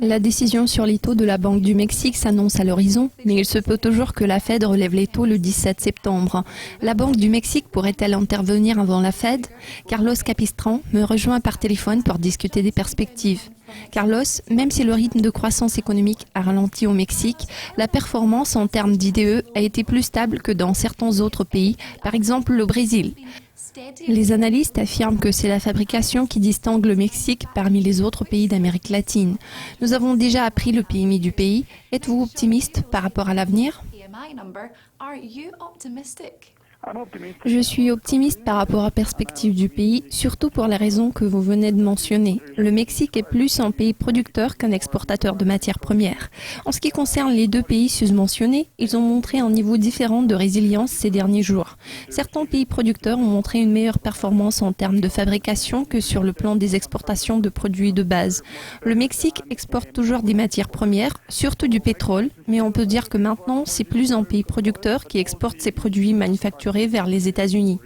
La décision sur les taux de la Banque du Mexique s'annonce à l'horizon, mais il se peut toujours que la Fed relève les taux le 17 septembre. La Banque du Mexique pourrait-elle intervenir avant la Fed? Carlos Capistran me rejoint par téléphone pour discuter des perspectives. Carlos, même si le rythme de croissance économique a ralenti au Mexique, la performance en termes d'IDE a été plus stable que dans certains autres pays, par exemple le Brésil. Les analystes affirment que c'est la fabrication qui distingue le Mexique parmi les autres pays d'Amérique latine. Nous avons déjà appris le PMI du pays. Êtes-vous optimiste par rapport à l'avenir? Je suis optimiste par rapport aux perspectives du pays, surtout pour la raison que vous venez de mentionner. Le Mexique est plus un pays producteur qu'un exportateur de matières premières. En ce qui concerne les deux pays susmentionnés, ils ont montré un niveau différent de résilience ces derniers jours. Certains pays producteurs ont montré une meilleure performance en termes de fabrication que sur le plan des exportations de produits de base. Le Mexique exporte toujours des matières premières, surtout du pétrole, mais on peut dire que maintenant, c'est plus un pays producteur qui exporte ses produits manufacturés vers les États-Unis.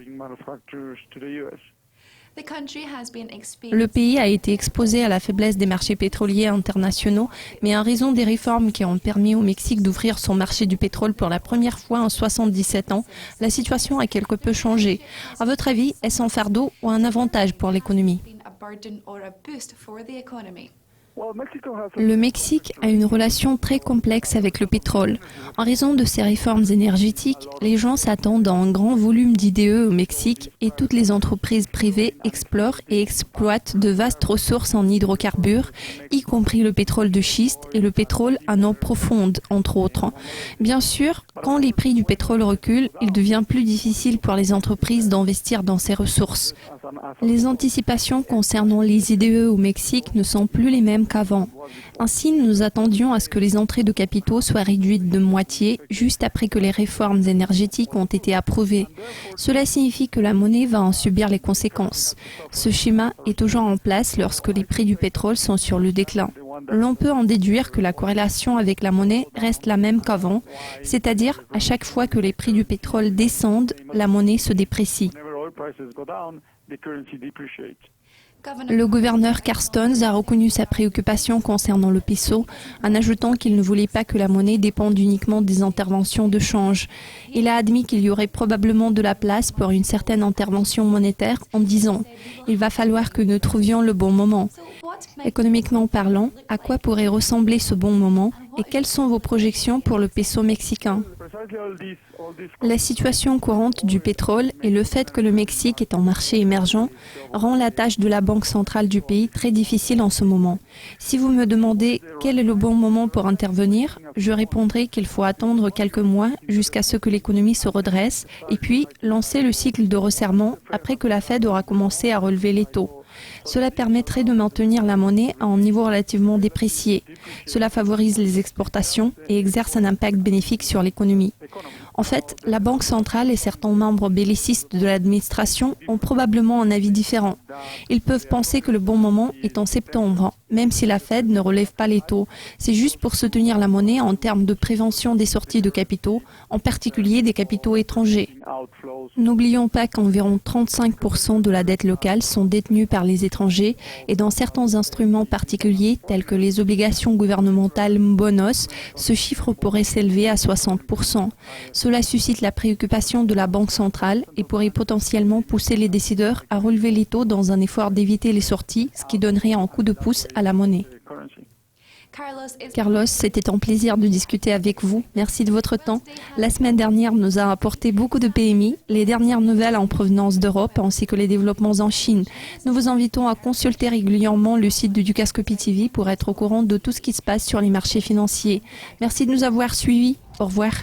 Le pays a été exposé à la faiblesse des marchés pétroliers internationaux, mais en raison des réformes qui ont permis au Mexique d'ouvrir son marché du pétrole pour la première fois en 77 ans, la situation a quelque peu changé. À votre avis, est-ce un fardeau ou un avantage pour l'économie? Le Mexique a une relation très complexe avec le pétrole. En raison de ces réformes énergétiques, les gens s'attendent à un grand volume d'IDE au Mexique et toutes les entreprises privées explorent et exploitent de vastes ressources en hydrocarbures, y compris le pétrole de schiste et le pétrole à eau profonde, entre autres. Bien sûr, quand les prix du pétrole reculent, il devient plus difficile pour les entreprises d'investir dans ces ressources. Les anticipations concernant les IDE au Mexique ne sont plus les mêmes qu'avant. Ainsi, nous attendions à ce que les entrées de capitaux soient réduites de moitié juste après que les réformes énergétiques ont été approuvées. Cela signifie que la monnaie va en subir les conséquences. Ce schéma est toujours en place lorsque les prix du pétrole sont sur le déclin. L'on peut en déduire que la corrélation avec la monnaie reste la même qu'avant, c'est-à-dire à chaque fois que les prix du pétrole descendent, la monnaie se déprécie. Le gouverneur Carstens a reconnu sa préoccupation concernant le peso en ajoutant qu'il ne voulait pas que la monnaie dépende uniquement des interventions de change. Il a admis qu'il y aurait probablement de la place pour une certaine intervention monétaire en disant « Il va falloir que nous trouvions le bon moment ». Économiquement parlant, à quoi pourrait ressembler ce bon moment et quelles sont vos projections pour le peso mexicain? La situation courante du pétrole et le fait que le Mexique est un marché émergent rend la tâche de la Banque centrale du pays très difficile en ce moment. Si vous me demandez quel est le bon moment pour intervenir, je répondrai qu'il faut attendre quelques mois jusqu'à ce que l'économie se redresse et puis lancer le cycle de resserrement après que la Fed aura commencé à relever les taux. Cela permettrait de maintenir la monnaie à un niveau relativement déprécié. Cela favorise les exportations et exerce un impact bénéfique sur l'économie. En fait, la Banque centrale et certains membres bellicistes de l'administration ont probablement un avis différent. Ils peuvent penser que le bon moment est en septembre, même si la Fed ne relève pas les taux. C'est juste pour soutenir la monnaie en termes de prévention des sorties de capitaux, en particulier des capitaux étrangers. N'oublions pas qu'environ 35% de la dette locale sont détenus par les étrangers et dans certains instruments particuliers tels que les obligations gouvernementales Bonos, ce chiffre pourrait s'élever à 60%. Cela suscite la préoccupation de la Banque centrale et pourrait potentiellement pousser les décideurs à relever les taux dans un effort d'éviter les sorties, ce qui donnerait un coup de pouce à la monnaie. Carlos, c'était un plaisir de discuter avec vous. Merci de votre temps. La semaine dernière nous a apporté beaucoup de PMI, les dernières nouvelles en provenance d'Europe ainsi que les développements en Chine. Nous vous invitons à consulter régulièrement le site de Dukascopy TV pour être au courant de tout ce qui se passe sur les marchés financiers. Merci de nous avoir suivis. Au revoir.